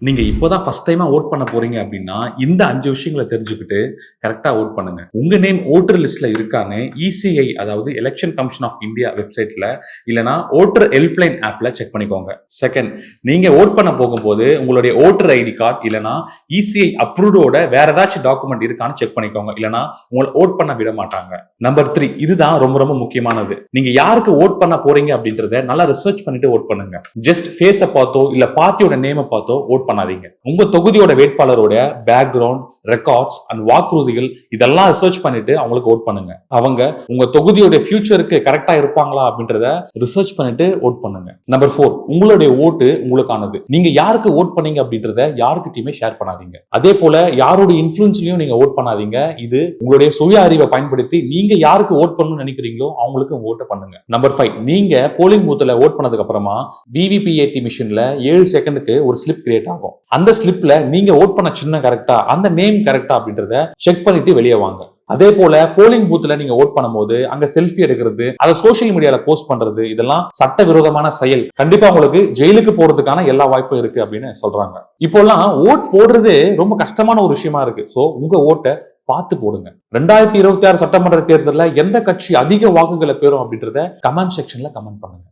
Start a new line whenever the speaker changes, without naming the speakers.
நீங்க இப்போதான் ஃபர்ஸ்ட் டைமா ஓட் பண்ண போறீங்க அப்படின்னா இந்த 5 விஷயங்களை தெரிஞ்சுக்கிட்டு கரெக்டா ஓட் பண்ணுங்க. உங்க நேம் ஓட்டர் லிஸ்ட்ல இருக்கான்னு இசிஐ அதாவது எலெக்ஷன் கமிஷன் ஆஃப் இந்தியா வெப்சைட்ல இல்லனா ஓட்டர் ஹெல்ப்லைன் ஆப்ல செக் பண்ணிக்கோங்க. செகண்ட், நீங்க ஓட் பண்ண போகும்போது உங்களுடைய ஓட்டர் ஐடி கார்டு இல்லனா இசிஐ அப்ரூவ்டோட வேற ஏதாச்சும் டாக்குமெண்ட் இருக்கான்னு செக் பண்ணிக்கோங்க. இல்லனா உங்களை ஓட் பண்ண விட மாட்டாங்க. நம்பர் 3, இதுதான் ரொம்ப ரொம்ப முக்கியமானது. நீங்க யாருக்கு ஓட் பண்ண போறீங்க அப்படின்றத நல்லா ரிசர்ச் பண்ணிட்டு ஓட் பண்ணுங்க. ஜஸ்ட் ஃபேஸ பார்த்தோ இல்ல பார்ட்டியோட நேமை பார்த்தோ ஓட் பண்ணாதீங்க. உங்க தொகுதியோட வேட்பாளரோட பேக்ரவுண்ட், ரெக்கார்ட்ஸ் அண்ட் வாக்குறுதிகள் இதெல்லாம் ரிசர்ச் பண்ணிட்டு அவங்களுக்கு ஓட் பண்ணுங்க. அவங்க உங்க தொகுதியோட ஃபியூச்சருக்கு கரெக்டா இருப்பாங்களா அப்படின்றத ரிசர்ச் பண்ணிட்டு ஓட் பண்ணுங்க. நம்பர் 4, உங்களுடைய ஓட்டு உங்களுக்கானது. நீங்க யாருக்கு ஓட் பண்ணீங்க அப்படின்றத யாருக்கிட்டயுமே ஷேர் பண்ணாதீங்க. அதே போல யாருடைய இன்ஃப்ளூயன்ஸ்லயும் நீங்க ஓட் பண்ணாதீங்க. இது உங்களுடைய சுய அறிவை பயன்படுத்தி நீங்க யாருக்கு ஓட் பண்ணணும்னு நினைக்கிறீங்களோ அவங்களுக்கு ஓட் பண்ணுங்க. நம்பர் 5, நீங்க போலிங் பூத்ல ஓட் பண்ணதுக்கு அப்புறமா விவிபிஏடி மிஷின்ல 7 செகண்டுக்கு ஒரு ஸ்லிப் கிரியேட் ஆகும். அந்த ஸ்லிப்ல நீங்க ஓட் பண்ண சின்னம் கரெக்டா, அந்த நேம் கரெக்டா அப்படின்றத செக் பண்ணிட்டு வெளியே வாங்க. அதே போல போலிங் பூத்ல நீங்க ஓட் பண்ணும்போது அங்க செல்ஃபி எடுக்கிறது, அதை சோசியல் மீடியால போஸ்ட் பண்றது இதெல்லாம் சட்டவிரோதமான செயல். கண்டிப்பா உங்களுக்கு ஜெயிலுக்கு போறதுக்கான எல்லா வாய்ப்பும் இருக்கு அப்படின்னு சொல்றாங்க. இப்போல்லாம் ஓட் போடுறது ரொம்ப கஷ்டமான ஒரு விஷயமா இருக்கு. சோ உங்க ஓட்டை பார்த்து போடுங்க. 2026 சட்டமன்ற தேர்தலில் எந்த கட்சி அதிக வாக்குகளை பெறும் அப்படின்றத கமெண்ட் செக்ஷன்ல கமெண்ட் பண்ணுங்க.